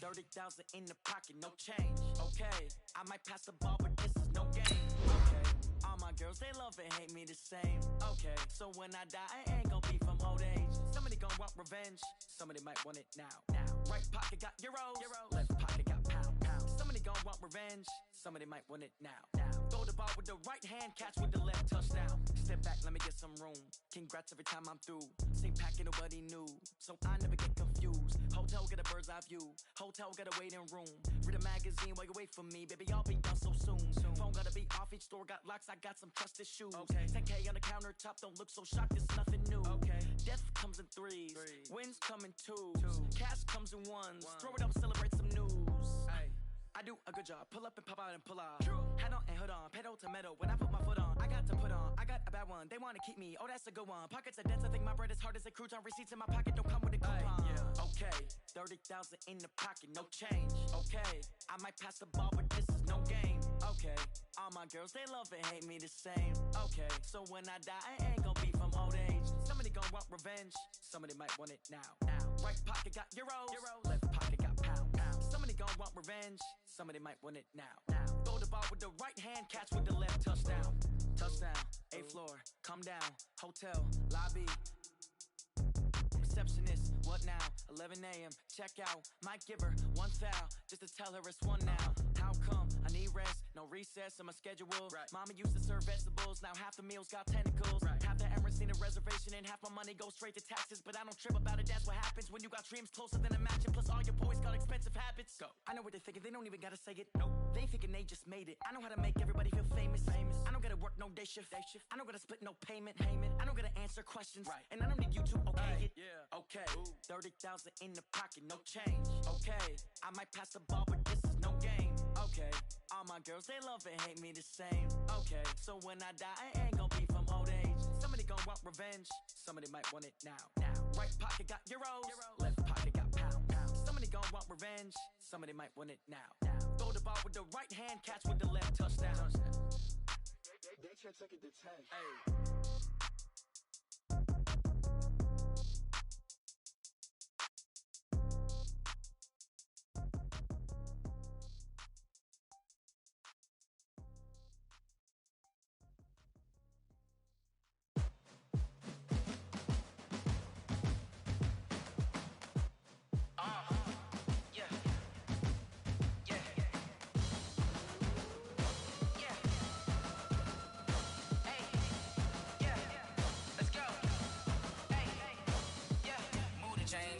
30,000 in the pocket, no change. Okay, I might pass the ball, but this is no game. Okay, all my girls, they love and hate me the same. Okay, so when I die, I ain't gon' be from old age. Somebody gon' want revenge, somebody might want it now. Right pocket got euros, left pocket got pound. Somebody gon' want revenge, somebody might want it now. Throw the ball with the right hand, catch with the left, touchdown. Step back, let me get some room. Congrats every time I'm through. Same packet, nobody knew, so I never get confused. Hotel get a bird's eye view, hotel got a waiting room. Read a magazine while you wait for me, baby, I'll be done so soon. Phone gotta be off, each store got locks, I got some trusted shoes. 10K on the countertop, don't look so shocked, it's nothing new. Death comes in threes, wins come in twos, cash comes in ones. Throw it up, celebrate some news. I do a good job, pull up and pop out and pull out. Head on and hood on, pedal to metal. When I put my foot on, I got to put on. I got a bad one, they wanna keep me, oh that's a good one. Pockets are dense, I think my bread is hard as a crouton. Receipts in my pocket don't come with a coupon. Okay, 30,000 in the pocket, no change. Okay, I might pass the ball, but this is no game. Okay, all my girls, they love and hate me the same. Okay, so when I die, I ain't gon' be from old age. Somebody gon' want revenge, somebody might want it now. Right pocket got euros, left pocket got pound. Somebody gon' want revenge, somebody might want it now. Throw the ball with the right hand, catch with the left, touchdown. Touchdown, 8th floor, come down, hotel, lobby. Receptionist, what now? 11 a.m., check out. Might give her one foul, just to tell her it's one now. How come? I need rest, no recess in my schedule. Mama used to serve vegetables, now half the meals got tentacles. Half the Emirates need a reservation and half my money goes straight to taxes. But I don't trip about it, that's what happens when you got dreams closer than a match. And plus all your boys got expensive habits. Go. I know what they're thinking, they don't even gotta say it. Nope. They thinking they just made it. I know how to make everybody feel famous. I don't gotta work no day shift. I don't gotta split no payment. I don't gotta answer questions. And I don't need you to okay it. Okay, 30,000 in the pocket, no change. Okay, I might pass the ball, but this is no game. Okay, all my girls, they love and hate me the same. Okay, so when I die, I ain't gon' be from old age. Somebody gon' want revenge, somebody might want it now. Right pocket got euros, left pocket got pound. Somebody gon' want revenge, somebody might want it now. Throw the ball with the right hand, catch with the left, touchdown. They can't take it to 10.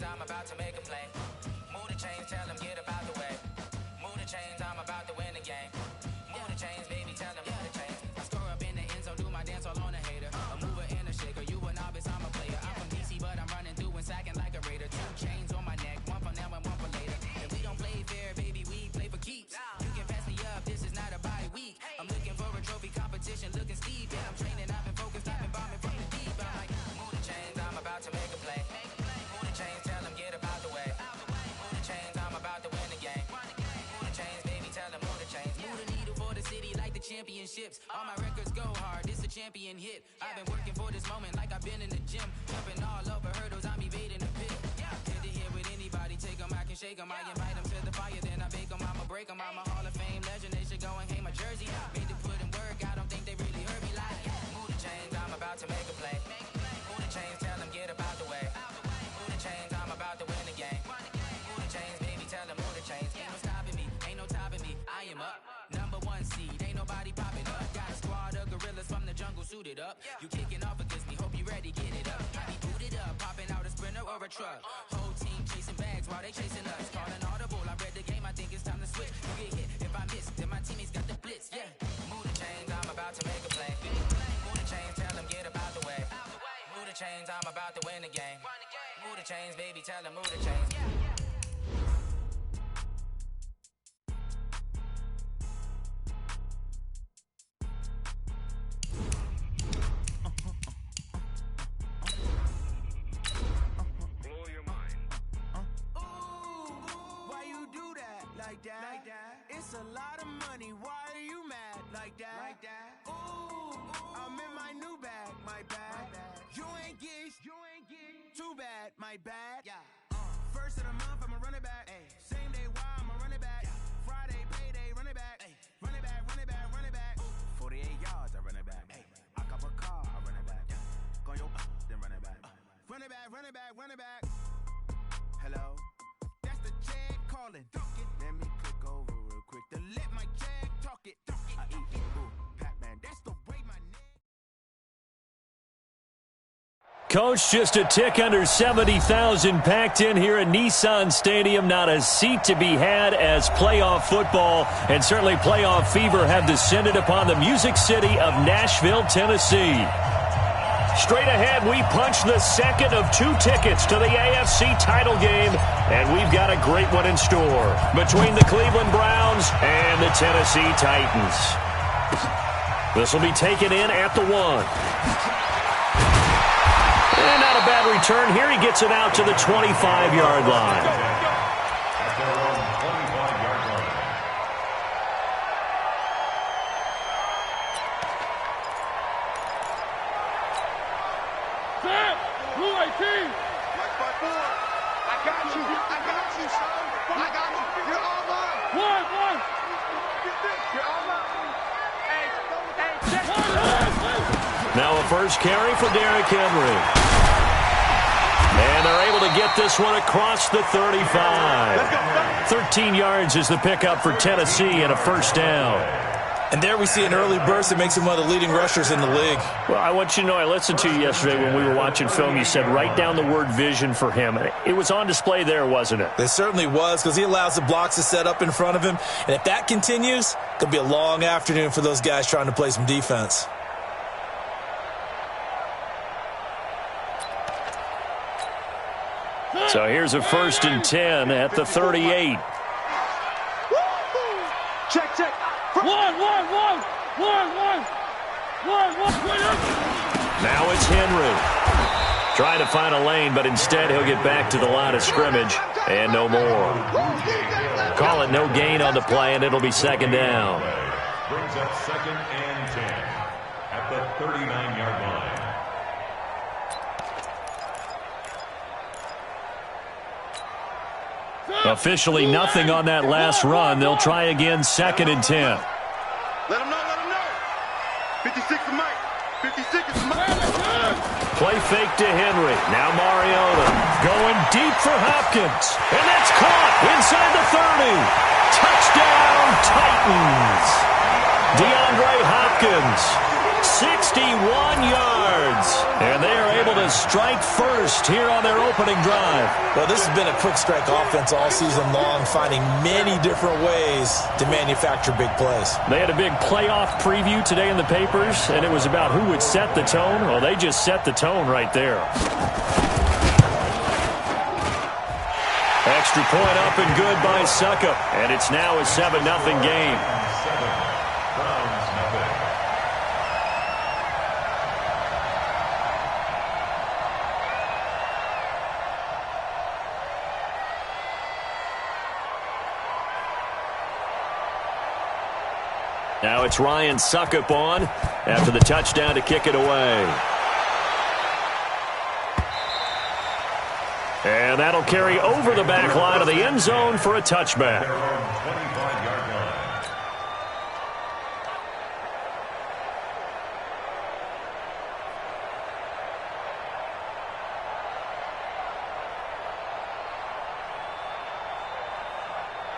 I'm about to make a play. Move the chains, tell them get up out the way. Move the chains, I'm about to win the game. Move the chains, baby, tell them move the chains. I score up in the end zone, do my dance all on a hater. A mover and a shaker, you a novice, I'm a player. I'm from DC, but I'm running through and sacking like a raider. 2 chains on my neck, one for now and one for later. If we don't play fair, baby, we play for keeps. You can pass me up, this is not a bye week. I'm looking for a trophy competition, looking steep. Yeah, I'm training, I've been focused, I've been bombing from the deep. I'm like, move the chains, I'm about to make a play. Move the chains, tell them get up out the way. Move the chains, I'm about to win the game. Move the chains, baby, tell them move the chains. Move the needle for the city like the championships. All my records go hard, this a champion hit. I've been working for this moment like I've been in the gym. Jumping all over hurdles, I'm evading the pit. Head to head with anybody, take them, I can shake them. I invite them to the fire, then I bake them, I'ma break them. I'm a Hall of Fame legend, they should go and hang my jersey. Made to put in work, I don't think they really heard me like. Move the chains, I'm about to make a play. Move the chains, tell them get up out the way. Move the chains, I'm about to win the game. Move the chains, baby, tell them move the chains. Ain't no stopping me, ain't no topping me, I am up. Number 1 seed, ain't nobody popping up. Got a squad of gorillas from the jungle suited up. You kicking off against me, hope you ready, get it up. I be booted up, popping out a sprinter or a truck. Whole team chasing bags while they chasing us. Calling audible, I read the game, I think it's time to switch. You get hit, if I miss, then my teammates got the blitz, yeah. Move the chains, I'm about to make a play. Move the chains, tell them get up out the way. Move the chains, I'm about to win the game. Move the chains, baby, tell them move the chains. It's a lot of money, why are you mad like that? Ooh, I'm in my new bag, my bad. You ain't geeks, too bad, my bad. First of the month, I'ma run it back. Same day, why running back. Hello? That's the jag calling. Let me click over real quick to let my jag talk it. I eat it, ooh, Pac-Man, that's the way my name. Coach, just a tick under 70,000 packed in here at Nissan Stadium. Not a seat to be had as playoff football and certainly playoff fever have descended upon the Music City of Nashville, Tennessee. Straight ahead, we punch the second of 2 tickets to the AFC title game, and we've got a great one in store between the Cleveland Browns and the Tennessee Titans. This will be taken in at the 1. And not a bad return here. He gets it out to the 25-yard line. Now a first carry for Derrick Henry. And they're able to get this one across the 35. 13 yards is the pickup for Tennessee and a first down. And there we see an early burst that makes him one of the leading rushers in the league. Well, I want you to know, I listened to you yesterday when we were watching film. You said write down the word vision for him. It was on display there, wasn't it? It certainly was, because he allows the blocks to set up in front of him. And if that continues, it'll be a long afternoon for those guys trying to play some defense. So here's a 1st and 10 at the 38. Check. One. Now it's Henry. Trying to find a lane, but instead he'll get back to the line of scrimmage and no more. Call it no gain on the play, and it'll be 2nd down. Brings up 2nd and 10 at the 39-yard line. Officially nothing on that last run. They'll try again, 2nd and 10. Let him know. 56 is Mike. 56 is Mike. Play fake to Henry. Now Mariota going deep for Hopkins. And that's caught inside the 30. Touchdown, Titans. DeAndre Hopkins, 61 yards. And they are able to strike first here on their opening drive. Well, this has been a quick strike offense all season long, finding many different ways to manufacture big plays. They had a big playoff preview today in the papers, and it was about who would set the tone. Well, they just set the tone right there. Extra point up and good by Suckup. And it's now a 7-0 game. Now it's Ryan Suckup on after the touchdown to kick it away. And that'll carry over the back line of the end zone for a touchback.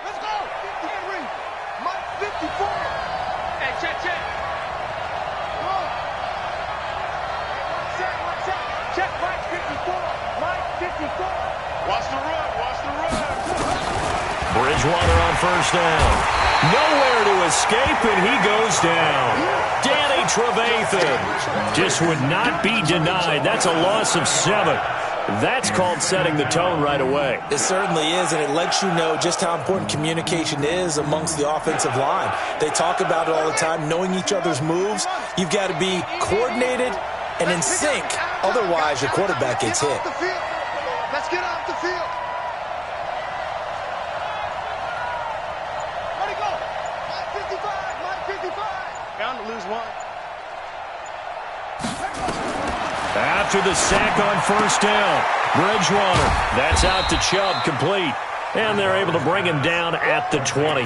Let's go. Henry. Mike 54. Hey, check. Come on. Check Mike 54. Mike 54. Watch the run. Bridgewater on first down. Nowhere to escape, and he goes down. Danny Trevathan just would not be denied. That's a loss of 7. That's called setting the tone right away. It certainly is, and it lets you know just how important communication is amongst the offensive line. They talk about it all the time, knowing each other's moves. You've got to be coordinated and in sync. Otherwise, your quarterback gets hit. Let's get off the field. Where'd he go? Mike 55. Bound to lose one. After the sack on first down, Bridgewater, that's out to Chubb, complete. And they're able to bring him down at the 20.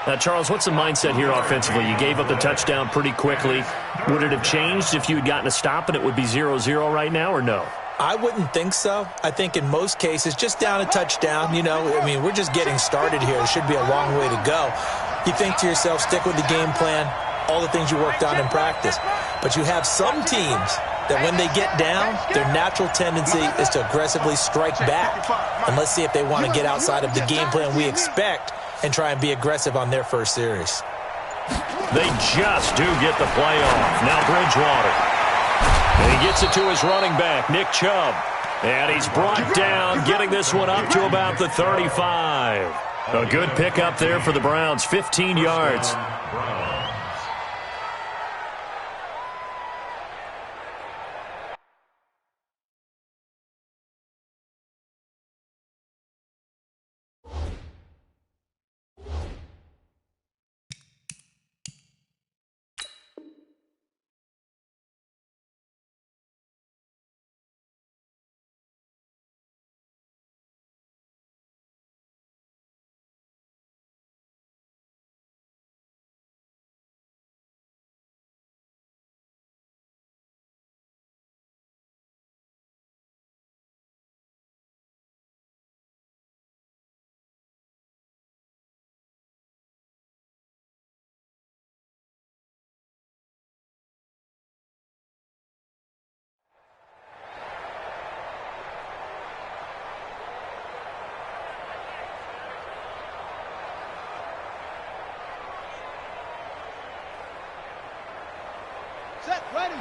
Now, Charles, what's the mindset here offensively? You gave up the touchdown pretty quickly. Would it have changed if you had gotten a stop and it would be 0-0 right now, or no? I wouldn't think so. I think in most cases, just down a touchdown, we're just getting started here. It should be a long way to go. You think to yourself, stick with the game plan, all the things you worked on in practice. But you have some teams that when they get down, their natural tendency is to aggressively strike back. And let's see if they want to get outside of the game plan we expect and try and be aggressive on their first series. They just do get the play off. Now Bridgewater. And he gets it to his running back, Nick Chubb. And he's brought down, getting this one up to about the 35. A good pickup there for the Browns, 15 yards.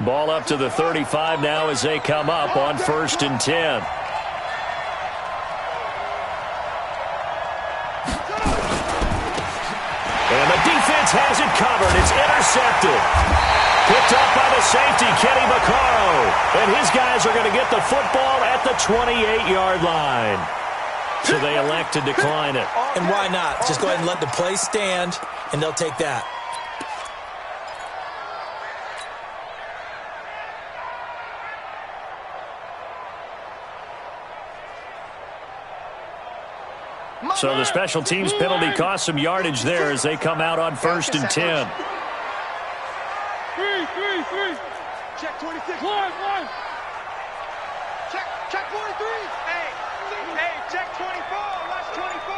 Ball up to the 35 now as they come up on 1st and 10. And the defense has it covered. It's intercepted. Picked up by the safety, Kenny Vaccaro. And his guys are going to get the football at the 28-yard line. So they elect to decline it. And why not? Just go ahead and let the play stand, and they'll take that. So the special teams penalty cost some yardage there as they come out on 1st and 10. 3. Check 26. One. Check 43. Hey, check 24. Watch 24.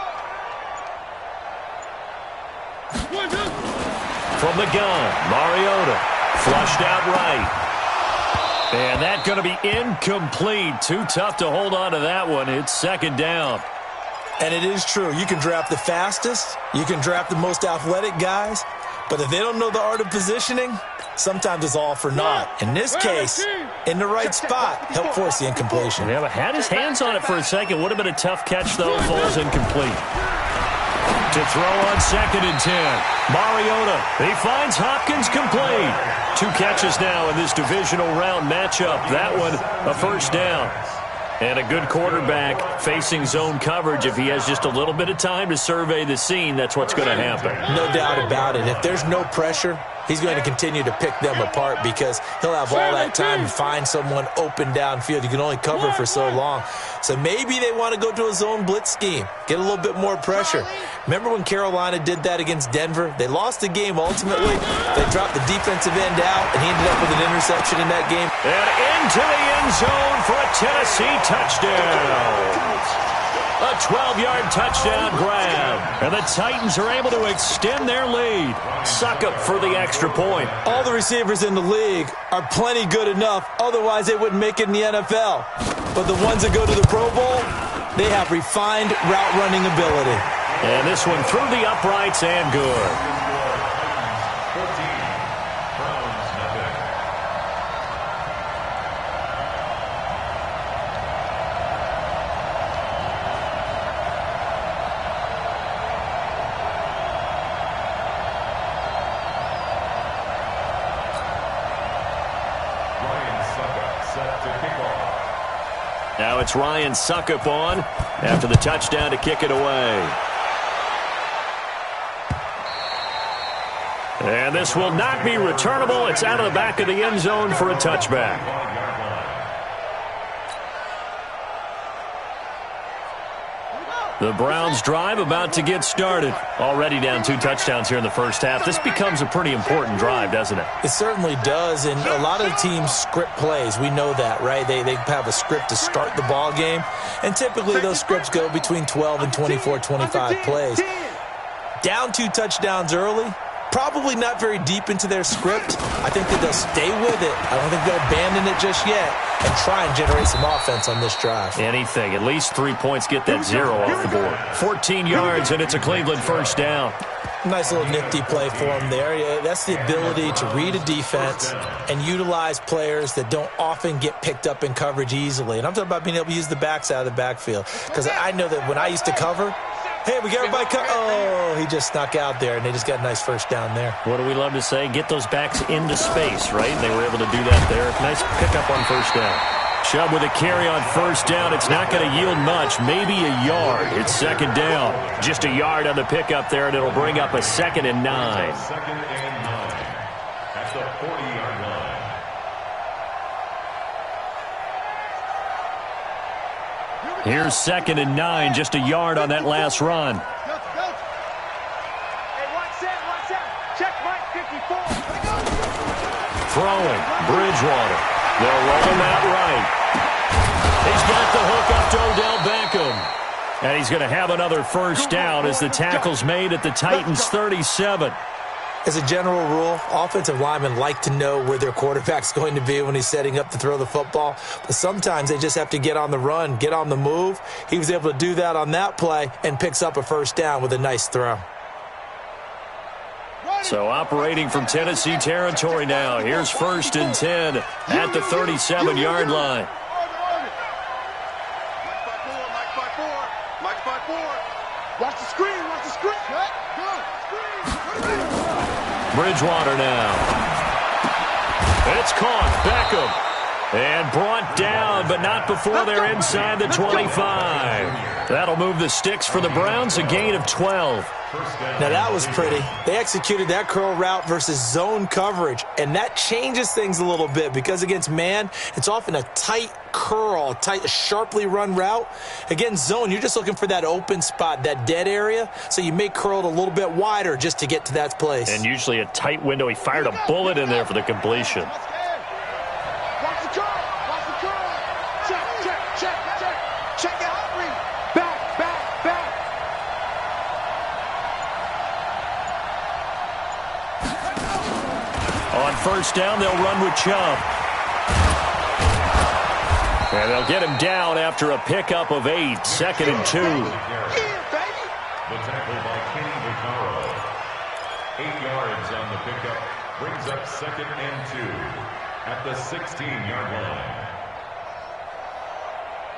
From the gun, Mariota flushed out right. And that's going to be incomplete. Too tough to hold on to that one. It's 2nd down. And it is true. You can draft the fastest. You can draft the most athletic guys. But if they don't know the art of positioning, sometimes it's all for naught. In this case, in the right spot, help force the incompletion. Yeah, but had his hands on it for a second. Would have been a tough catch, though. Falls incomplete. To throw on 2nd and 10. Mariota. He finds Hopkins complete. 2 catches now in this divisional round matchup. That one, a 1st down. And a good quarterback facing zone coverage. If he has just a little bit of time to survey the scene, that's what's going to happen. No doubt about it. If there's no pressure, he's going to continue to pick them apart because he'll have all that time to find someone open downfield. You can only cover for so long. So maybe they want to go to a zone blitz scheme, get a little bit more pressure. Remember when Carolina did that against Denver? They lost the game ultimately. They dropped the defensive end out, and he ended up with an interception in that game. And into the end zone for a Tennessee touchdown. A 12-yard touchdown grab. And the Titans are able to extend their lead. Succop for the extra point. All the receivers in the league are plenty good enough. Otherwise, they wouldn't make it in the NFL. But the ones that go to the Pro Bowl, they have refined route running ability. And this one through the uprights and good. Now it's Ryan Succop on after the touchdown to kick it away. And this will not be returnable. It's out of the back of the end zone for a touchback. The Browns drive about to get started. Already down 2 touchdowns here in the first half. This becomes a pretty important drive, doesn't it? It certainly does, and a lot of the teams script plays. We know that, right? They have a script to start the ball game, and typically those scripts go between 12 and 24, 25 plays. Down 2 touchdowns early, probably not very deep into their script. I think that they'll stay with it. I don't think they'll abandon it just yet and try and generate some offense on this drive. Anything. At least 3 points, get that 0 off the board. 14 yards, and it's a Cleveland first down. Nice little nifty play for him there. Yeah, that's the ability to read a defense and utilize players that don't often get picked up in coverage easily. And I'm talking about being able to use the backs out of the backfield. Because I know that when I used to cover, hey, we got everybody oh, he just snuck out there, and they just got a nice first down there. What do we love to say? Get those backs into space, right? They were able to do that there. Nice pickup on first down. Chubb with a carry on first down. It's not going to yield much, maybe a yard. It's second down. Just a yard on the pickup there, and it'll bring up a 2nd and 9. Second and 9 at the 40-yard line. Here's 2nd and 9, just a yard on that last run. Throwing, Bridgewater. They'll roll him out right. He's got the hook up to Odell Beckham. And he's going to have another first down as the tackle's made at the Titans' 37. As a general rule, offensive linemen like to know where their quarterback's going to be when he's setting up to throw the football. But sometimes they just have to get on the run, get on the move. He was able to do that on that play and picks up a first down with a nice throw. So operating from Tennessee territory now. Here's 1st and 10 at the 37-yard line. Mike 5-4. Watch the screen. Watch the screen. Good. Screen. Bridgewater now. It's caught. Beckham. And brought down, but not before they're inside the 25. That'll move the sticks for the Browns, a gain of 12. Now, that was pretty. They executed that curl route versus zone coverage, and that changes things a little bit because against man, it's often a tight curl, tight, sharply run route. Against zone, you're just looking for that open spot, that dead area, so you may curl it a little bit wider just to get to that place. And usually a tight window. He fired a bullet in there for the completion. On first down, they'll run with Chubb. And they'll get him down after a pickup of 8, 2nd and 2. The tackle by Kenny Vaccaro. 8 yards on the pickup brings up 2nd and 2 at the 16-yard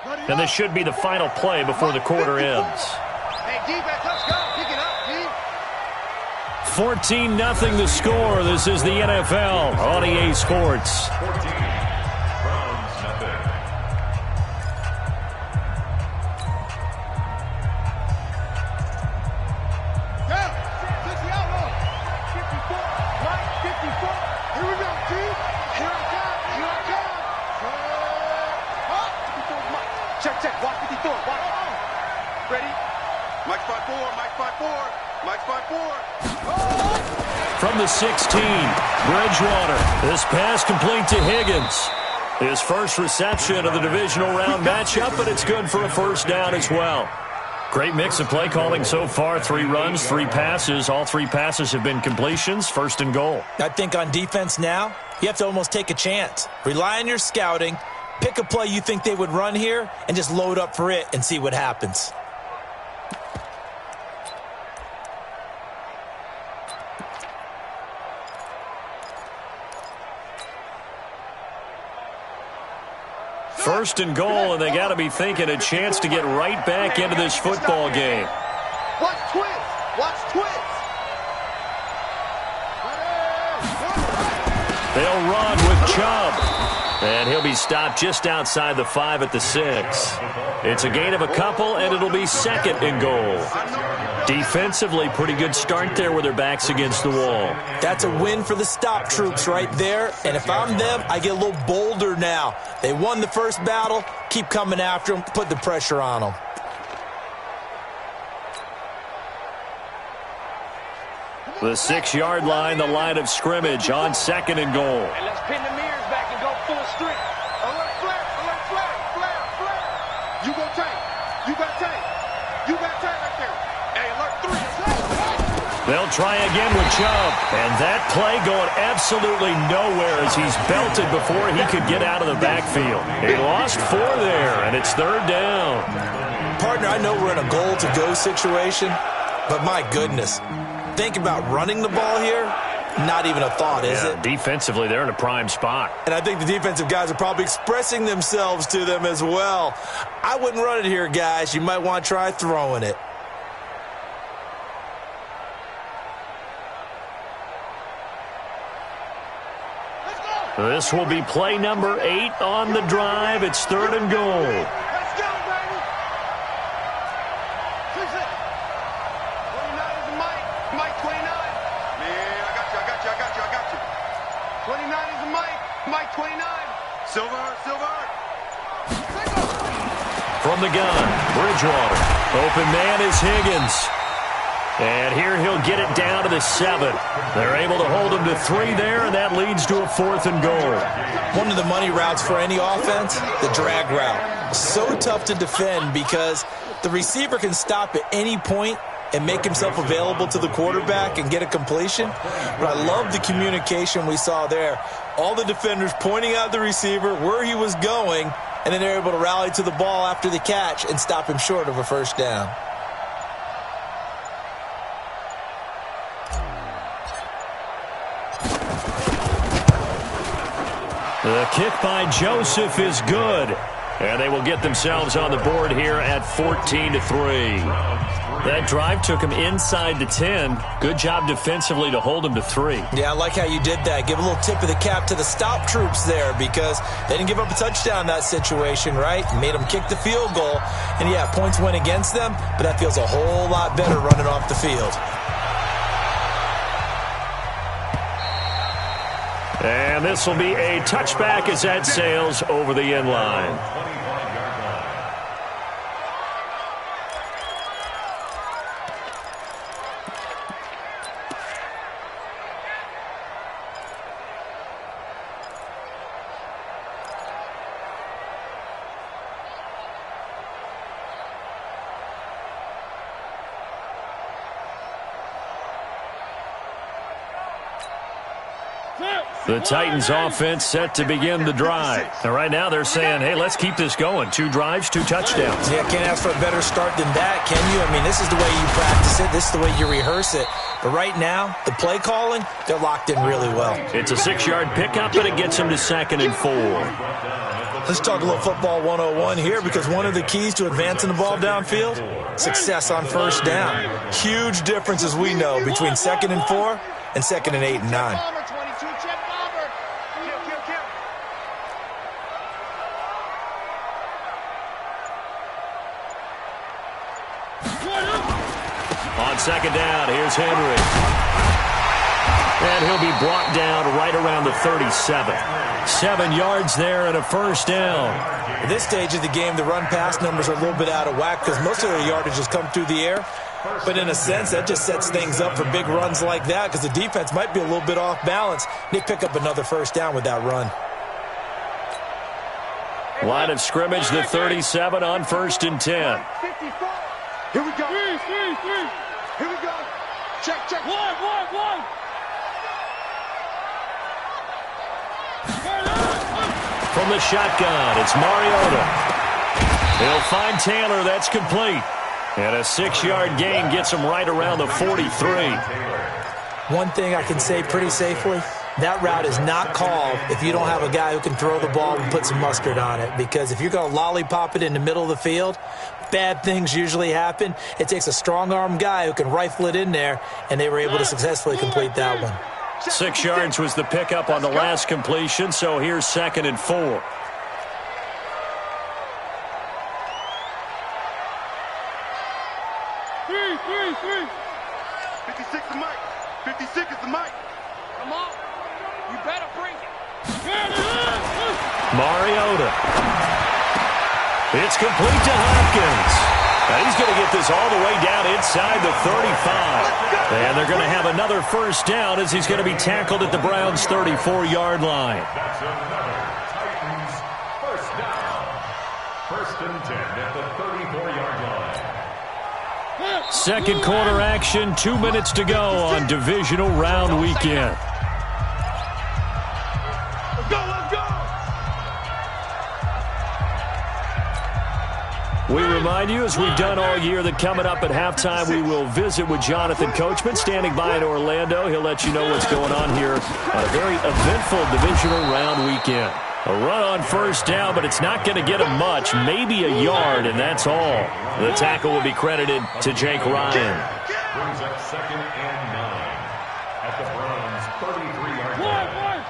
line. And this should be the final play before the quarter ends. Hey, defense, let's go. Pick it up, 14-0 the score. This is the NFL on EA Sports. 14, Browns nothing. Yeah, 60 outlaw. 54, right, 54. Here we go, G. Here I come. Check, watch 54, watch. Ready? Mike 5-4, Mike 5-4. Mike 5-4. From the 16, Bridgewater. This pass complete to Higgins. His first reception of the divisional round matchup, but it's good for a first down as well. Great mix of play calling so far. 3 runs, 3 passes. All 3 passes have been completions. 1st and goal. I think on defense now, you have to almost take a chance. Rely on your scouting. Pick a play you think they would run here and just load up for it and see what happens. First and goal, and they got to be thinking a chance to get right back into this football game. Watch twins. Watch twins. They'll run with Chubb. And he'll be stopped just outside the 5 at the 6. It's a gain of a couple, and it'll be 2nd and goal. Defensively, pretty good start there with their backs against the wall. That's a win for the stop troops right there. And if I'm them, I get a little bolder now. They won the first battle. Keep coming after them. Put the pressure on them. The 6-yard line, the line of scrimmage on 2nd and goal. And let's pin the mirrors back and go full strength. Alert flare, flare. You go tank. You got tank. You got tank right there. Hey, alert 3. They'll try again with Chubb. And that play going absolutely nowhere as he's belted before he could get out of the backfield. He lost 4 there, and it's 3rd down. Partner, I know we're in a goal-to-go situation, but my goodness. Think about running the ball here. Not even a thought, is it? Defensively, they're in a prime spot. And I think the defensive guys are probably expressing themselves to them as well. I wouldn't run it here, guys. You might want to try throwing it. This will be play number 8 on the drive. It's 3rd and goal. Let's go, baby. 29 is the Mike. Mike 29. Man, I got you. 29 is the Mike. Mike 29. Silver. From the gun, Bridgewater. Open man is Higgins. And here he'll get it down to the 7. They're able to hold him to 3 there, and that leads to a 4th and goal. One of the money routes for any offense, the drag route. So tough to defend because the receiver can stop at any point and make himself available to the quarterback and get a completion. But I love the communication we saw there. All the defenders pointing out the receiver, where he was going, and then they're able to rally to the ball after the catch and stop him short of a first down. The kick by Joseph is good. And they will get themselves on the board here at 14-3. That drive took him inside the 10. Good job defensively to hold him to 3. Yeah, I like how you did that. Give a little tip of the cap to the stop troops there because they didn't give up a touchdown in that situation, right? Made them kick the field goal. And, yeah, points went against them, but that feels a whole lot better running off the field. And this will be a touchback as that sails over the end line. The Titans offense set to begin the drive. And right now they're saying, hey, let's keep this going. 2 drives, 2 touchdowns. Yeah, can't ask for a better start than that, can you? I mean, this is the way you practice it. This is the way you rehearse it. But right now, the play calling, they're locked in really well. It's a 6-yard pickup, and it gets them to 2nd and 4. Let's talk a little football 101 here because one of the keys to advancing the ball downfield, success on first down. Huge difference, as we know, between 2nd and 4 and 2nd and 8 and 9. On 2nd down, here's Henry. And he'll be brought down right around the 37. 7 yards there and a first down. At this stage of the game, the run-pass numbers are a little bit out of whack because most of their yardage has come through the air. But in a sense, that just sets things up for big runs like that because the defense might be a little bit off balance. They pick up another first down with that run. Line of scrimmage, the 37 on 1st and 10. 54. Here we go. Three. Here we go. Check. One. From the shotgun, it's Mariota. He'll find Taylor. That's complete. And a 6-yard gain gets him right around the 43. One thing I can say pretty safely, that route is not called if you don't have a guy who can throw the ball and put some mustard on it. Because if you're going to lollipop it in the middle of the field, bad things usually happen. It takes a strong-arm guy who can rifle it in there, and they were able to successfully complete that one. 6 yards was the pickup on the last completion, so here's 2nd and 4. Three. 56 is Mike. 56 is the Mike. Come on. You better bring it. Mariota. It's complete to Hopkins. And he's going to get this all the way down inside the 35. And they're going to have another first down as he's going to be tackled at the Browns' 34-yard line. That's another Titans first down. First and 10 at the 34-yard line. Second quarter action, 2 minutes to go on divisional round weekend. Let's go, let's go! We remind you, as we've done all year, that coming up at halftime, we will visit with Jonathan Coachman, standing by in Orlando. He'll let you know what's going on here on a very eventful divisional round weekend. A run on first down, but it's not going to get him much, maybe a yard, and that's all. The tackle will be credited to Jake Ryan. Brings up second and 9 at the Browns' 33-yard line.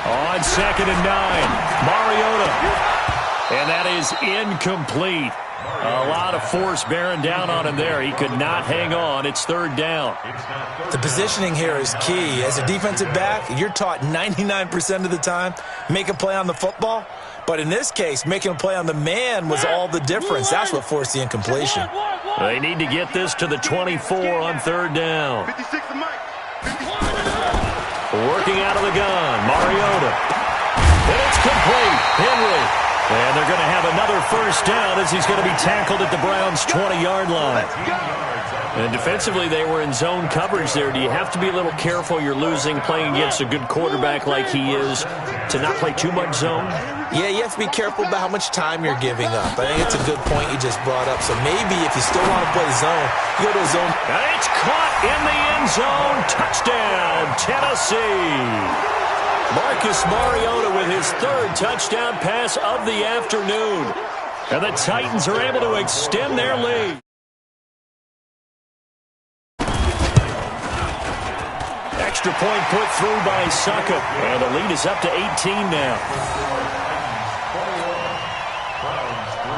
On second and 9, Mariota. And that is incomplete. A lot of force bearing down on him there. He could not hang on. It's third down. The positioning here is key. As a defensive back, you're taught 99% of the time, make a play on the football. But in this case, making a play on the man was all the difference. That's what forced the incompletion. They need to get this to the 24 on third down. 56 to Mike. Working out of the gun, Mariota. And it's complete. Henry. And they're going to have another first down as he's going to be tackled at the Browns' 20-yard line. And defensively, they were in zone coverage there. Do you have to be a little careful? You're losing, playing against a good quarterback like he is, to not play too much zone? Yeah, you have to be careful about how much time you're giving up. I think it's a good point you just brought up. So maybe if you still want to play zone, you go to a zone. And it's caught in the end zone. Touchdown, Tennessee. Marcus Mariota with his third touchdown pass of the afternoon. And the Titans are able to extend their lead. Extra point put through by Suckup. And the lead is up to 18 now. Browns 3.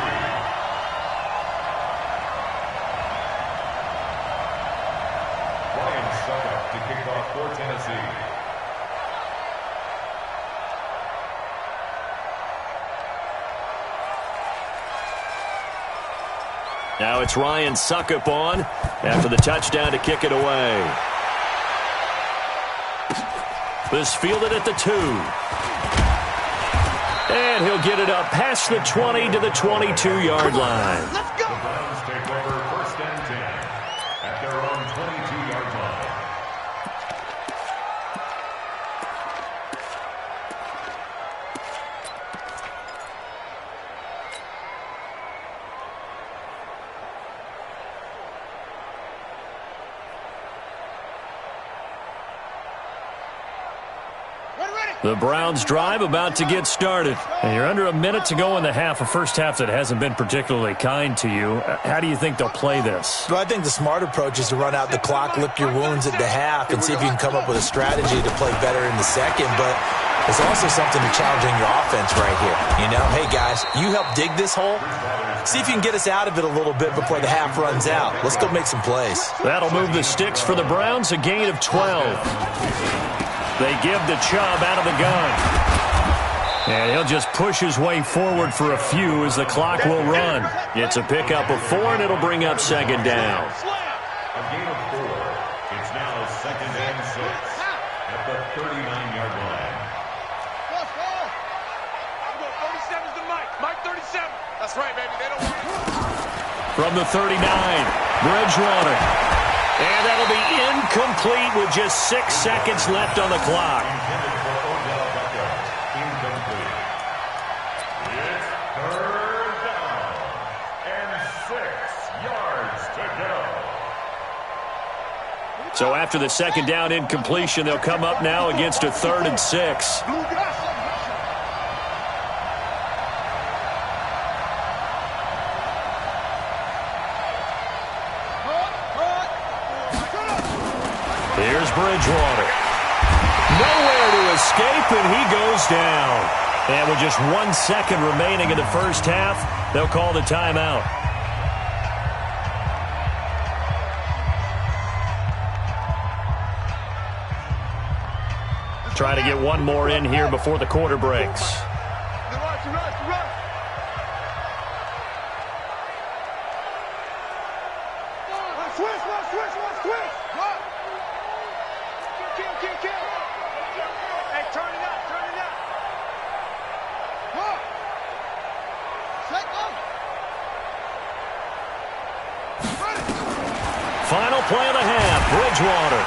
Ryan Suckup to kick off for Tennessee. Now it's Ryan Suckup on after the touchdown to kick it away. This fielded at the 2. And he'll get it up past the 20 to the 22-yard line. Let's go! The Browns take over first and 10 at their own 22-yard line. The Browns drive about to get started. And you're under a minute to go in the half, a first half that hasn't been particularly kind to you. How do you think they'll play this? Well, I think the smart approach is to run out the clock, lick your wounds at the half, and see if you can come up with a strategy to play better in the second. But there's also something to challenging your offense right here. You know, hey, guys, you help dig this hole. See if you can get us out of it a little bit before the half runs out. Let's go make some plays. That'll move the sticks for the Browns, a gain of 12. They give the Chubb out of the gun. And he'll just push his way forward for a few as the clock will run. It's a pickup of 4, and it'll bring up second down. A gain of 4. It's now second and 6 at the 39-yard line. 37's to Mike. Mike 37. That's right, baby. They don't want it. From the 39, Bridgewater. And that'll be incomplete with just 6 seconds left on the clock. Intended for Odell Beckham. Incomplete. It's third down and 6 yards to go. So after the second down incompletion, they'll come up now against a 3rd and 6. Here's Bridgewater. Nowhere to escape, and he goes down. And with just 1 second remaining in the first half, they'll call the timeout. Trying to get one more in here before the quarter breaks. play of the half. Bridgewater.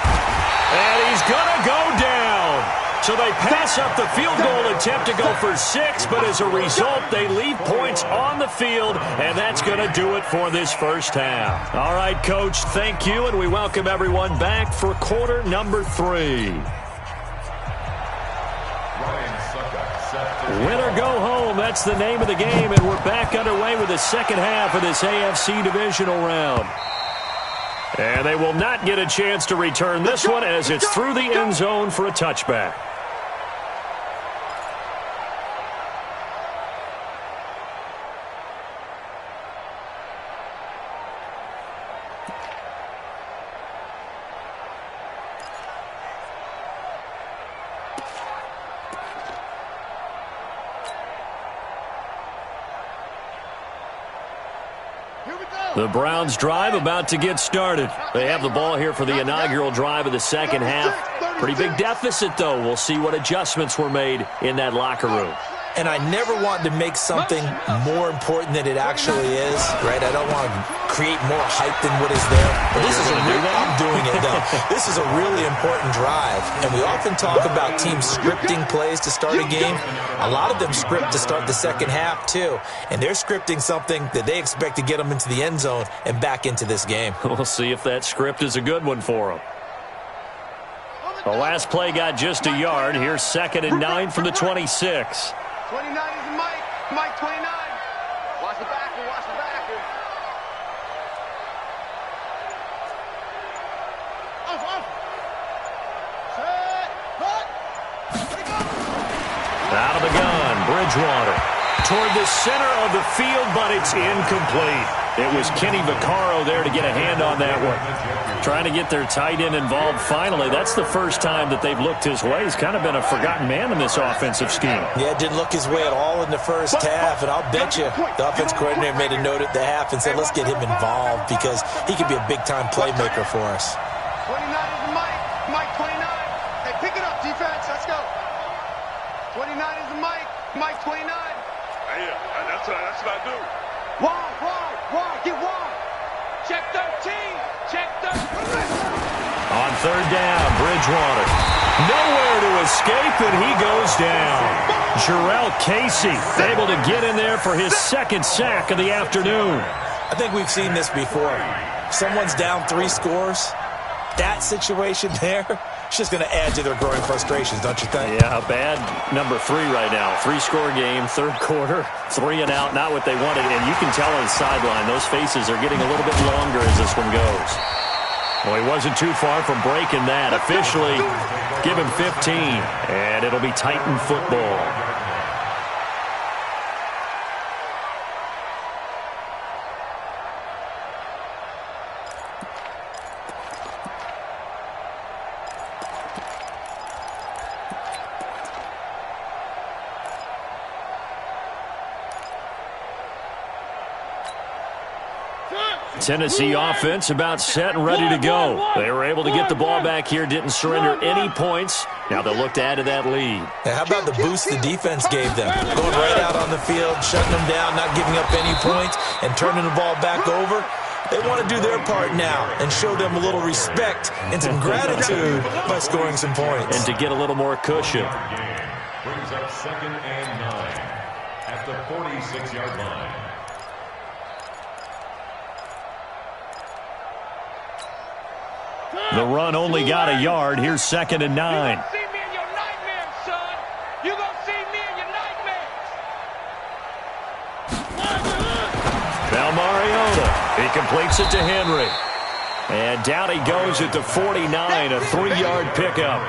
And he's going to go down. So they pass up the field goal attempt to go for 6, but as a result, they leave points on the field, and that's going to do it for this first half. All right, Coach, thank you, and we welcome everyone back for quarter number 3. Win or go home, that's the name of the game, and we're back underway with the second half of this AFC divisional round. And they will not get a chance to return this one as it's through the end zone for a touchback. The Browns drive about to get started. They have the ball here for the inaugural drive of the second half. Pretty big deficit, though. We'll see what adjustments were made in that locker room. And I never want to make something more important than it actually is, right? I don't want to create more hype than what is there. But this is I'm doing it, though. This is a really important drive. And we often talk about teams scripting plays to start a game. A lot of them script to start the second half, too. And they're scripting something that they expect to get them into the end zone and back into this game. We'll see if that script is a good one for them. The last play got just a yard. Here's 2nd and 9 from the 26. 29 is Mike. Mike 29. Watch the backer. Watch the backer. Off. Set. Put. Let it go. Out of the gun, Bridgewater. Toward the center of the field, but it's incomplete. It was Kenny Vaccaro there to get a hand on that one. Trying to get their tight end involved finally. That's the first time that they've looked his way. He's kind of been a forgotten man in this offensive scheme. Yeah, it didn't look his way at all in the first half, and I'll bet you the offense coordinator made a note at the half and said, let's get him involved because he could be a big-time playmaker for us. 29 is Mike. Mike 29. Hey, pick it up, defense. Let's go. 29 is Mike. Mike 29. Yeah, that's what I do. Wide. Get wide. Check 13. Check 13. On 3rd down, Bridgewater. Nowhere to escape, and he goes down. Jarrell Casey able to get in there for his 2nd sack of the afternoon. I think we've seen this before. Someone's down 3 scores. That situation there, it's just going to add to their growing frustrations, don't you think? Yeah, bad number 3 right now. 3-score game, 3rd quarter, 3 and out, not what they wanted. And you can tell on the sideline, those faces are getting a little bit longer as this one goes. Well, he wasn't too far from breaking that. Officially, give him 15, and it'll be Titan football. Tennessee offense about set and ready to go. They were able to get the ball back here, didn't surrender any points. Now they'll look to add to that lead. Now, how about the boost the defense gave them? Going right out on the field, shutting them down, not giving up any points, and turning the ball back over. They want to do their part now and show them a little respect and some gratitude by scoring some points. And to get a little more cushion. Brings up 2nd and 9 at the 46-yard line. The run only got a yard. Here's 2nd and 9. You're going to see me in your nightmares, son. You're going to see me in your nightmares. Now Mariota. He completes it to Henry. And down he goes at the 49, a 3-yard pickup.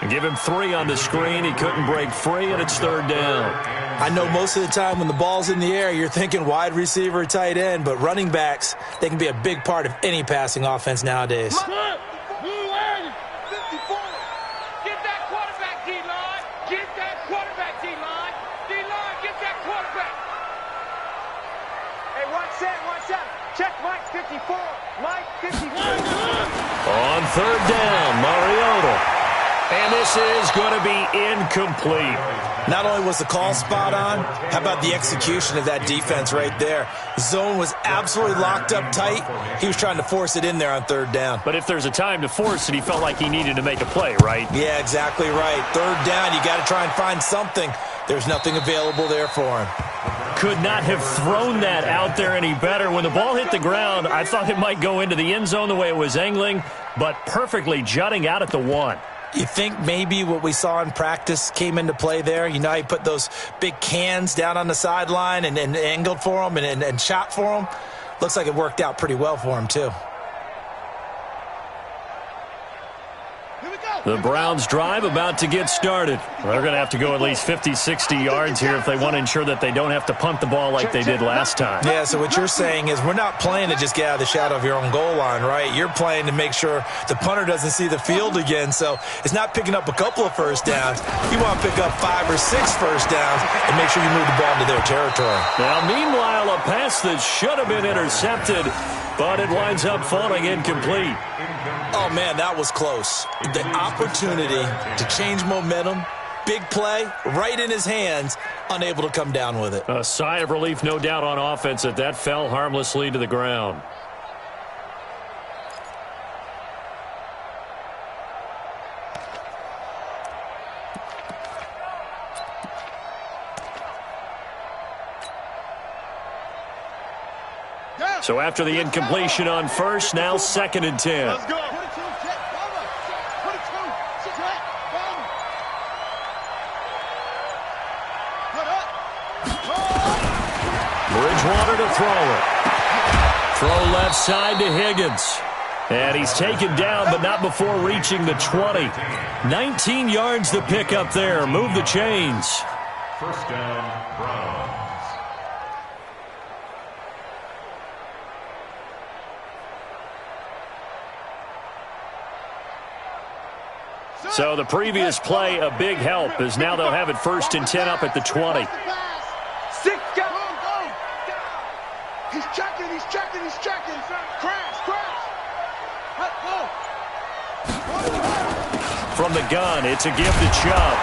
Give him 3 on the screen. He couldn't break free, and it's 3rd down. I know most of the time when the ball's in the air, you're thinking wide receiver, tight end, but running backs, they can be a big part of any passing offense nowadays. Get that quarterback, D-line. Get that quarterback, D-line. D-line, get that quarterback. Hey, watch that. Check Mike 54. Mike 54. On 3rd down, Mariota. And this is going to be incomplete. Not only was the call spot on, how about the execution of that defense right there? The zone was absolutely locked up tight. He was trying to force it in there on third down. But if there's a time to force it, he felt like he needed to make a play, right? Yeah, exactly right. Third down, you got to try and find something. There's nothing available there for him. Could not have thrown that out there any better. When the ball hit the ground, I thought it might go into the end zone the way it was angling, but perfectly jutting out at the 1. You think maybe what we saw in practice came into play there? You know, he put those big cans down on the sideline and angled for him and shot for him. Looks like it worked out pretty well for him, too. The Browns drive about to get started. They're going to have to go at least 50, 60 yards here if they want to ensure that they don't have to punt the ball like they did last time. Yeah, so what you're saying is we're not playing to just get out of the shadow of your own goal line, right? You're playing to make sure the punter doesn't see the field again. So it's not picking up a couple of first downs. You want to pick up 5 or 6 first downs and make sure you move the ball into their territory. Now, meanwhile, a pass that should have been intercepted, but it winds up falling incomplete. Oh, man, that was close. The opportunity to change momentum, big play, right in his hands, unable to come down with it. A sigh of relief, no doubt, on offense that fell harmlessly to the ground. So after the incompletion on first, now 2nd and 10. Let's go. Bridgewater to throw it. Throw left side to Higgins. And he's taken down, but not before reaching the 20. 19 yards to pick up there. Move the chains. First down, Browns. So the previous play, a big help, as now they'll have it 1st and 10 up at the 20. 6, go. He's checking. Crash. Go. From the gun, it's a give to Chubb.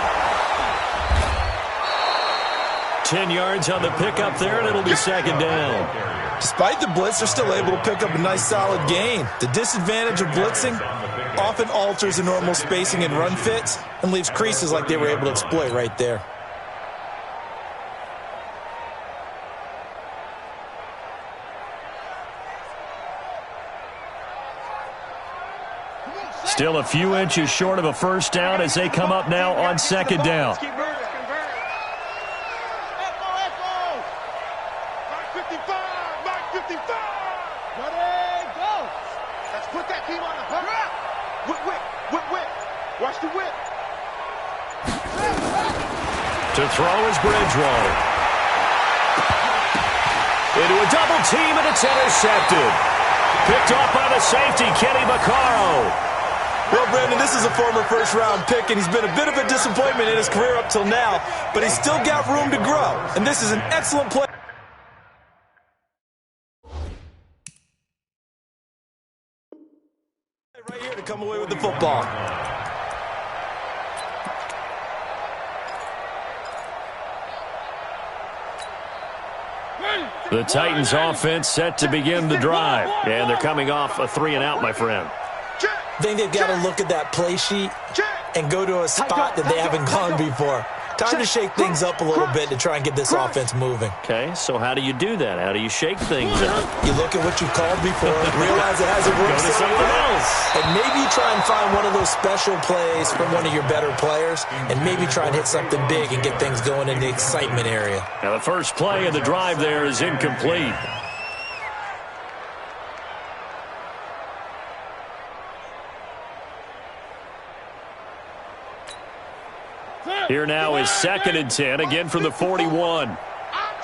10 yards on the pickup there, and it'll be 2nd down. Despite the blitz, they're still able to pick up a nice solid gain. The disadvantage of blitzing often alters the normal spacing and run fits and leaves creases like they were able to exploit right there. Still a few inches short of a first down as they come up now on 2nd down. Watch the whip. To throw is Bridgewater. Into a double team, and it's intercepted. Picked off by the safety, Kenny Vaccaro. Well, Brandon, this is a former first-round pick, and he's been a bit of a disappointment in his career up till now, but he's still got room to grow, and this is an excellent play. Right here to come away with the football. The Titans offense set to begin the drive, and they're coming off a 3-and-out, my friend. I think they've got to look at that play sheet and go to a spot that they haven't gone before. Time to shake things up a little bit to try and get this offense moving. Okay, so how do you do that? How do you shake things up? You look at what you've called before, realize it hasn't worked Go to something else. and maybe try and find one of those special plays from one of your better players, and maybe try and hit something big and get things going in the excitement area. Now the first play of the drive there is incomplete. Here now is 2nd and 10, again from the 41. I'm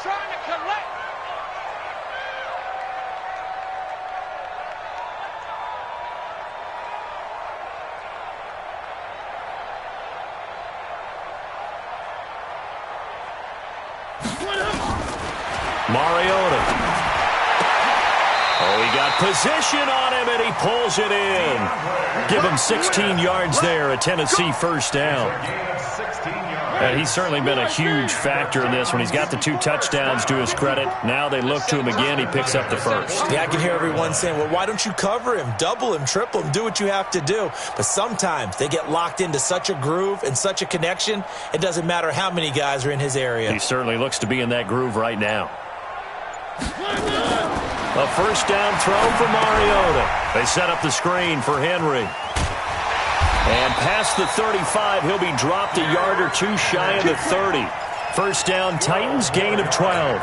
trying to collect. Mariota. Oh, he got position on him, and he pulls it in. Give him 16 yards there, a Tennessee first down. And he's certainly been a huge factor in this when he's got the 2 touchdowns to his credit. Now they look to him again. He picks up the first. Yeah, I can hear everyone saying, well, why don't you cover him, double him, triple him, do what you have to do. But sometimes they get locked into such a groove and such a connection, it doesn't matter how many guys are in his area. He certainly looks to be in that groove right now. A first down throw for Mariota. They set up the screen for Henry. And past the 35, he'll be dropped a yard or 2 shy of the 30. First down, Titans, gain of 12.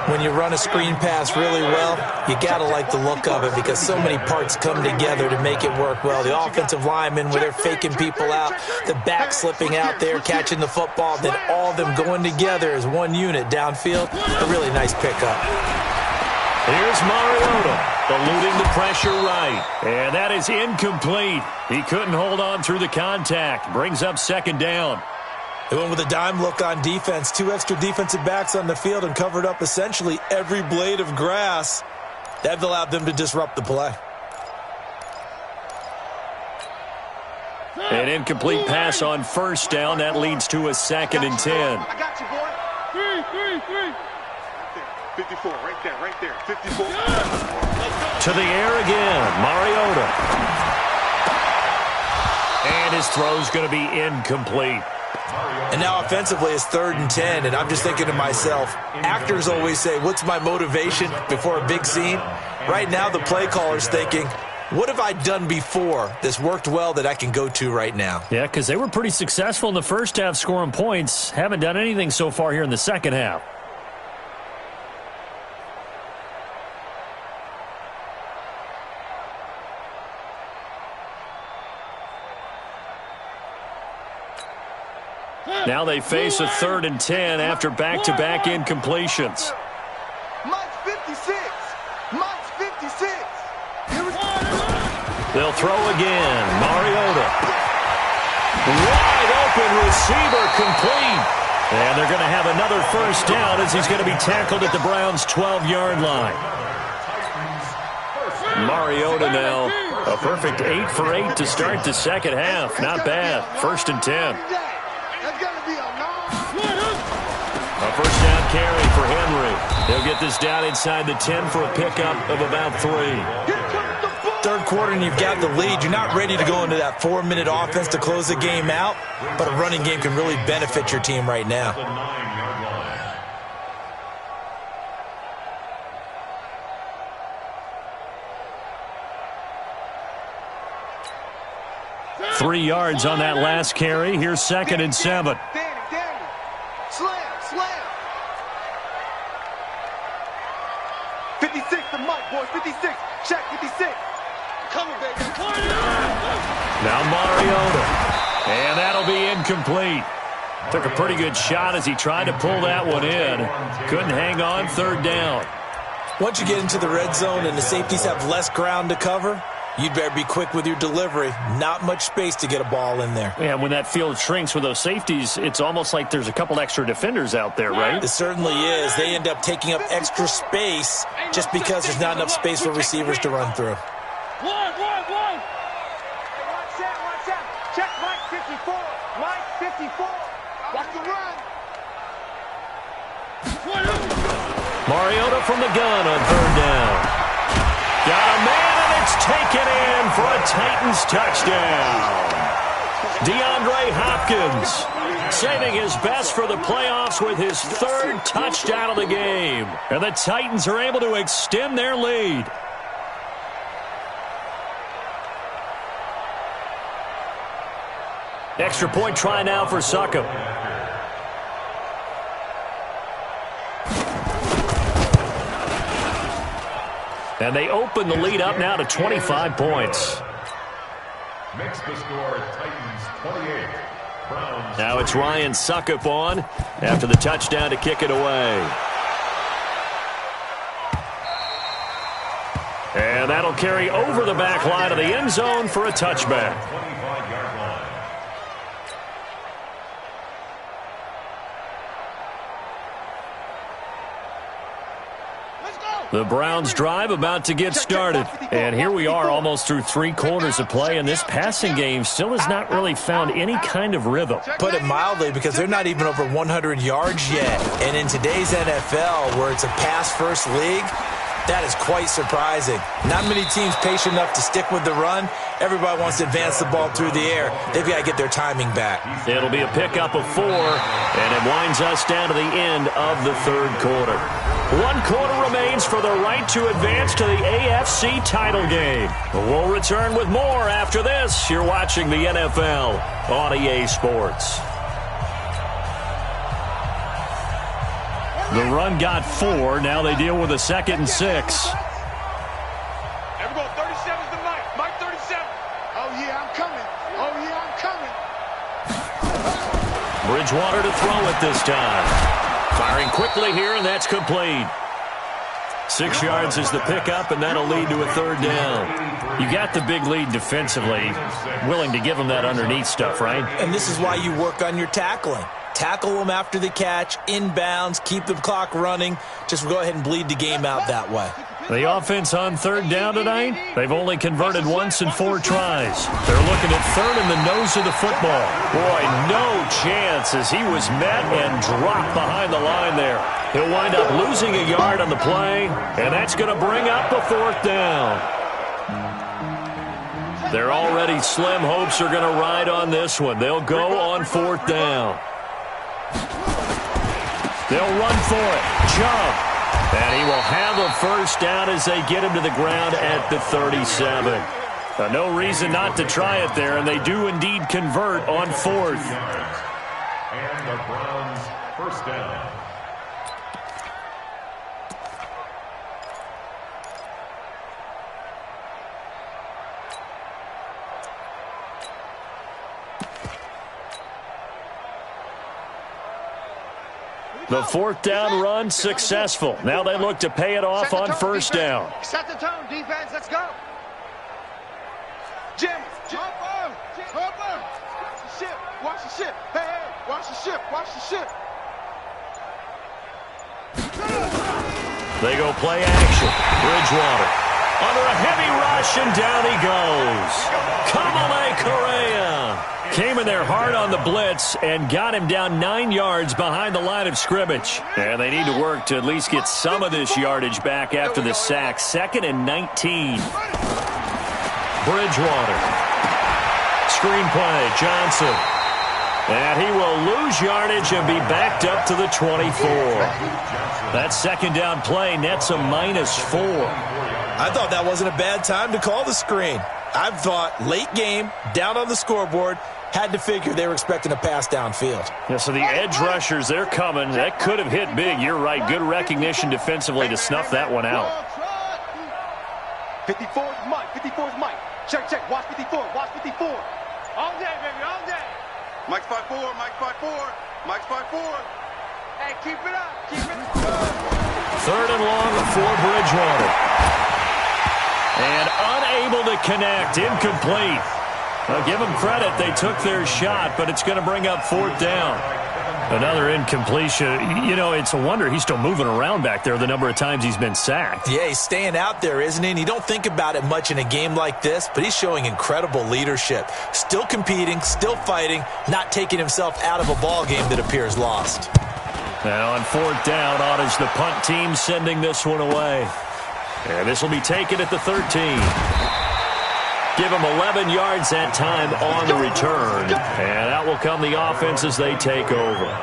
When you run a screen pass really well, you got to like the look of it because so many parts come together to make it work well. The offensive linemen, where they're faking people out, the back slipping out there, catching the football, then all of them going together as one unit downfield. A really nice pickup. Here's Mariota, eluding the pressure right. And that is incomplete. He couldn't hold on through the contact. Brings up second down. They went with a dime look on defense. 2 extra defensive backs on the field and covered up essentially every blade of grass. That allowed them to disrupt the play. An incomplete pass on first down. That leads to a 2nd and 10. I got you, boy. 3. 54, right there. 54. To the air again, Mariota. And his throw's going to be incomplete. And now offensively it's 3rd and 10, and I'm just thinking to myself, actors always say, what's my motivation before a big scene? Right now the play caller's thinking, what have I done before that's worked well that I can go to right now? Yeah, because they were pretty successful in the first half scoring points. Haven't done anything so far here in the second half. Now they face a 3rd and 10 after back-to-back incompletions. Mike's 56. Mike's 56. They'll throw again. Mariota. Wide open receiver complete. And they're going to have another first down as he's going to be tackled at the Browns' 12-yard line. Mariota now, a perfect 8 for 8 to start the second half. Not bad. 1st and 10. A first down carry for Henry. He'll get this down inside the 10 for a pickup of about 3. 3rd quarter and you've got the lead. You're not ready to go into that 4-minute offense to close the game out, but a running game can really benefit your team right now. 3 yards on that last carry. Here's 2nd and 7. Slam. 56 to Mike, boys. 56. Check 56. Coming, baby. Now Mariota. And that'll be incomplete. Took a pretty good shot as he tried to pull that one in. Couldn't hang on. 3rd down. Once you get into the red zone and the safeties have less ground to cover, you'd better be quick with your delivery. Not much space to get a ball in there. Yeah, when that field shrinks with those safeties, it's almost like there's a couple extra defenders out there, right? It certainly is. They end up taking up extra space just because there's not enough space for receivers to run through. One. Watch out. Check Mike 54. Mike 54. Watch the run. Mariota from the gun on 3rd down. Got a man, and it's taken in for a Titans touchdown. DeAndre Hopkins saving his best for the playoffs with his 3rd touchdown of the game. And the Titans are able to extend their lead. Extra point try now for Succop. And they open the lead up now to 25 points. Makes the score Titans 28. Browns. Now it's Ryan Succop on after the touchdown to kick it away. And that'll carry over the back line of the end zone for a touchback. 25-yard line. Let's go. The Browns drive about to get started. And here we are almost through 3 quarters of play, and this passing game still has not really found any kind of rhythm. Put it mildly, because they're not even over 100 yards yet. And in today's NFL, where it's a pass-first league, that is quite surprising. Not many teams patient enough to stick with the run. Everybody wants to advance the ball through the air. They've got to get their timing back. It'll be a pickup of 4, and it winds us down to the end of the 3rd quarter. 1 quarter remains for the right to advance to the AFC title game. We'll return with more after this. You're watching the NFL on EA Sports. The run got 4. Now they deal with a 2nd and 6. There we go. 37's the Mike. Mike 37. Oh, yeah, I'm coming. Oh, yeah, I'm coming. Bridgewater to throw it this time. Firing quickly here, and that's complete. 6 yards is the pickup, and that'll lead to a 3rd down. You got the big lead defensively. Willing to give them that underneath stuff, right? And this is why you work on your tackling. Tackle them after the catch, inbounds, keep the clock running. Just go ahead and bleed the game out that way. The offense on 3rd down tonight, they've only converted once in 4 tries. They're looking at 3rd in the nose of the football. Boy, no chance as he was met and dropped behind the line there. He'll wind up losing a yard on the play, and that's going to bring up a 4th down. Their already slim hopes are going to ride on this one. They'll go on 4th down. They'll run for it. Jump. And he will have a 1st down as they get him to the ground at the 37. No reason not to try it there, and they do indeed convert on 4th. And the Browns' 1st down. The 4th down run successful. Now they look to pay it off on 1st down. Set the tone, defense. Let's go. Jim. Hopper. Watch the ship. Watch the ship. Hey. Watch the ship. Watch the ship. They go play action. Bridgewater under a heavy rush, and down he goes. Kamale Correa came in there hard on the blitz and got him down 9 yards behind the line of scrimmage. And they need to work to at least get some of this yardage back after the sack. 2nd and 19. Bridgewater. Screen play. Johnson. And he will lose yardage and be backed up to the 24. That 2nd down play nets a -4. I thought that wasn't a bad time to call the screen. I thought late game, down on the scoreboard, had to figure they were expecting a pass downfield. Yeah, so the edge rushers, they're coming. That could have hit big. You're right. Good recognition defensively to snuff that one out. 54 is Mike. 54 is Mike. Check. Watch 54. Watch 54. All day, baby. All day. Mike's 5'4". Mike's 5'4". Mike's 5'4". Hey, keep it up. Keep it up. 3rd and long for Bridgewater. And unable to connect. Incomplete. Well, give them credit. They took their shot, but it's going to bring up 4th down. Another incompletion. You know, it's a wonder he's still moving around back there the number of times he's been sacked. Yeah, he's staying out there, isn't he? And you don't think about it much in a game like this, but he's showing incredible leadership. Still competing, still fighting, not taking himself out of a ball game that appears lost. Now on 4th down, on is the punt team sending this one away. And this will be taken at the 13. Give them 11 yards that time on the return. And out will come the offense as they take over.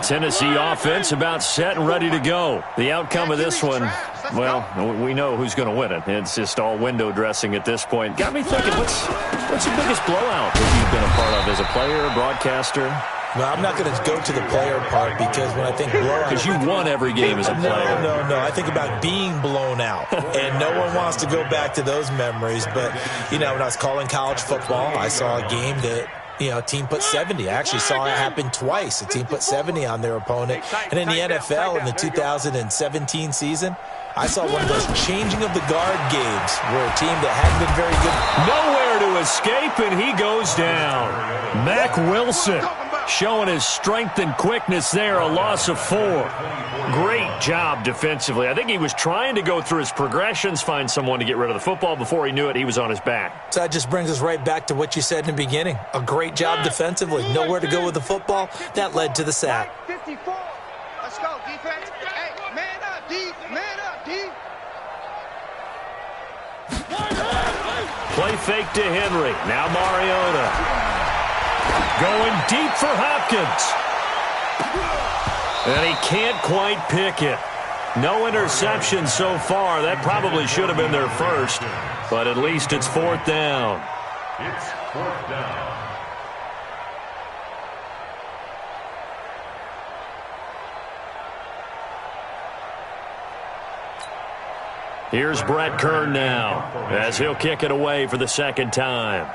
Tennessee offense about set and ready to go. The outcome of this one, well, we know who's going to win it. It's just all window dressing at this point. Got me thinking, what's the biggest blowout that you've been a part of as a player, broadcaster? No, I'm not going to go to the player part because when I think blowout... Because you won every game as a player. No. I think about being blown out. And no one wants to go back to those memories. But, you know, when I was calling college football, I saw a game that, you know, a team put 70. I actually saw it happen twice. A team put 70 on their opponent. And in the NFL in the 2017 season, I saw one of those changing of the guard games where a team that hadn't been very good... Nowhere there to escape, and he goes down. Mack Wilson showing his strength and quickness there, a loss of 4. Great job defensively. I think he was trying to go through his progressions, find someone to get rid of the football. Before he knew it, he was on his back. So that just brings us right back to what you said in the beginning. A great job defensively. Nowhere to go with the football. That led to the sack. 54. Let's go, defense. Hey, man up, D. Man up, D. Play fake to Henry. Now Mariota. Going deep for Hopkins. And he can't quite pick it. No interception so far. That probably should have been their first. But at least it's 4th down. It's 4th down. Here's Brett Kern now, as he'll kick it away for the second time.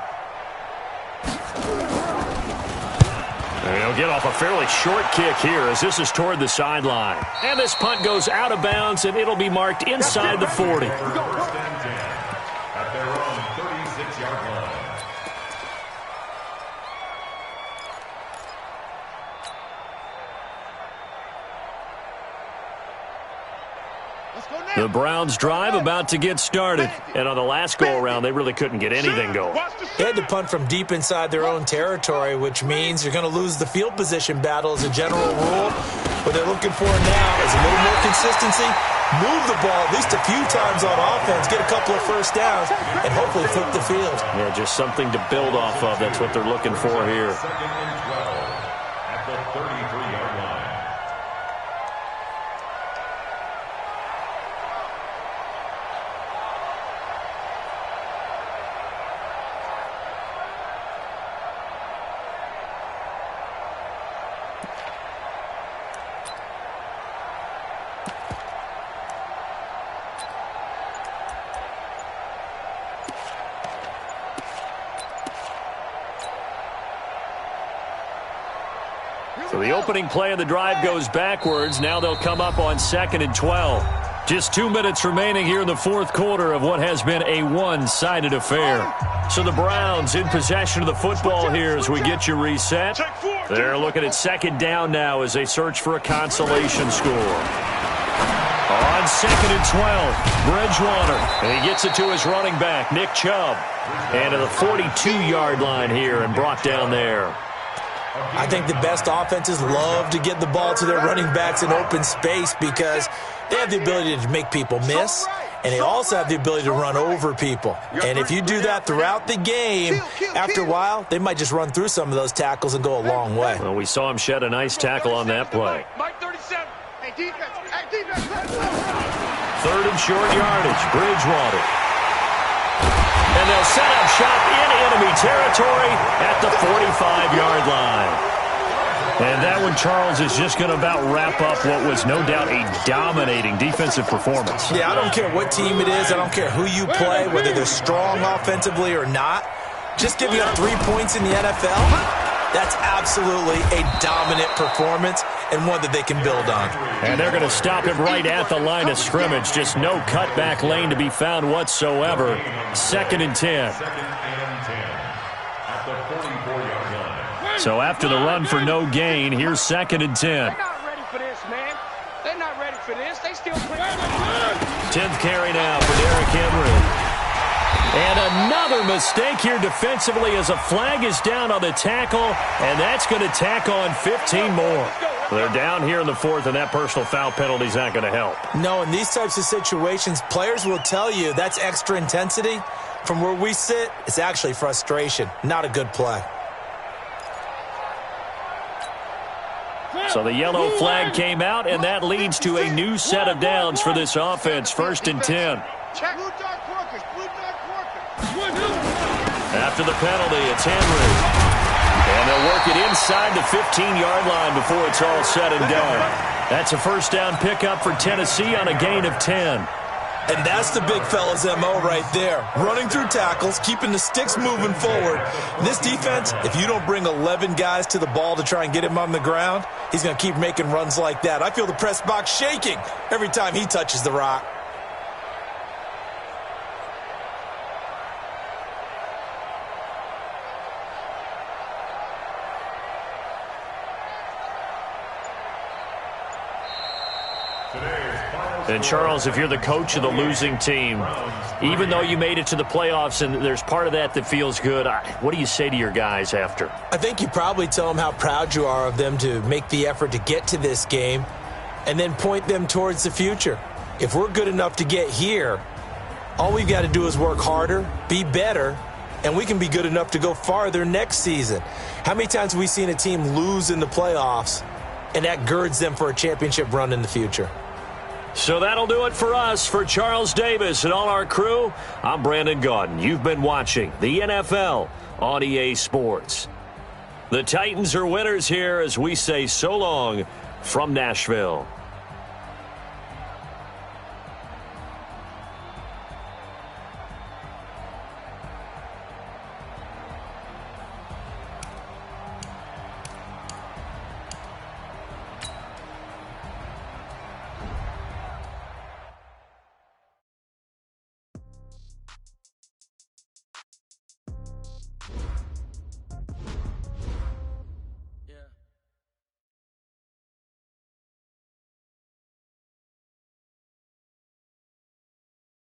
And he'll get off a fairly short kick here as this is toward the sideline. And this punt goes out of bounds, and it'll be marked inside the 40. First and 10 at their own 36-yard line. The Browns drive about to get started. And on the last go-around, they really couldn't get anything going. They had to punt from deep inside their own territory, which means you're going to lose the field position battle as a general rule. What they're looking for now is a little more consistency, move the ball at least a few times on offense, get a couple of first downs, and hopefully flip the field. Yeah, just something to build off of. That's what they're looking for here. 2nd and 12 at the 33-yard line. So the opening play of the drive goes backwards. Now they'll come up on 2nd and 12. Just 2 minutes remaining here in the 4th quarter of what has been a one-sided affair. So the Browns in possession of the football here as we get you reset. They're looking at 2nd down now as they search for a consolation score. On 2nd and 12, Bridgewater. And he gets it to his running back, Nick Chubb. And to the 42-yard line here and brought down there. I think the best offenses love to get the ball to their running backs in open space because they have the ability to make people miss, and they also have the ability to run over people. And if you do that throughout the game, after a while, they might just run through some of those tackles and go a long way. Well, we saw him shed a nice tackle on that play. Mike 37. Hey, defense. Hey, defense. 3rd and short yardage, Bridgewater. And they'll set up shop in enemy territory at the 45-yard line. And that one, Charles, is just going to about wrap up what was no doubt a dominating defensive performance. Yeah, I don't care what team it is. I don't care who you play, whether they're strong offensively or not. Just giving up 3 points in the NFL, that's absolutely a dominant performance and one that they can build on. And they're going to stop him right at the line of scrimmage. Just no cutback lane to be found whatsoever. 2nd and 10. 2nd and 10 at the 44-yard line. So after the run for no gain, here's 2nd and 10. They're not ready for this, man. They're not ready for this. They still playing. 10th carry now for Derrick Henry. And another mistake here defensively as a flag is down on the tackle, and that's going to tack on 15 more. They're down here in the 4th, and that personal foul penalty is not going to help. No, in these types of situations, players will tell you that's extra intensity. From where we sit, it's actually frustration, not a good play. So the yellow flag came out, and that leads to a new set of downs for this offense. 1st and 10. Check. Blue dark workers. Blue dark workers. After the penalty, it's Henry. And they'll work it inside the 15-yard line before it's all said and done. That's a first down pickup for Tennessee on a gain of 10. And that's the big fella's MO right there. Running through tackles, keeping the sticks moving forward. This defense, if you don't bring 11 guys to the ball to try and get him on the ground, he's going to keep making runs like that. I feel the press box shaking every time he touches the rock. And, Charles, if you're the coach of the losing team, even though you made it to the playoffs and there's part of that feels good, what do you say to your guys after? I think you probably tell them how proud you are of them to make the effort to get to this game and then point them towards the future. If we're good enough to get here, all we've got to do is work harder, be better, and we can be good enough to go farther next season. How many times have we seen a team lose in the playoffs, and that girds them for a championship run in the future? So that'll do it for us. For Charles Davis and all our crew, I'm Brandon Gaudin. You've been watching the NFL on EA Sports. The Titans are winners here as we say so long from Nashville.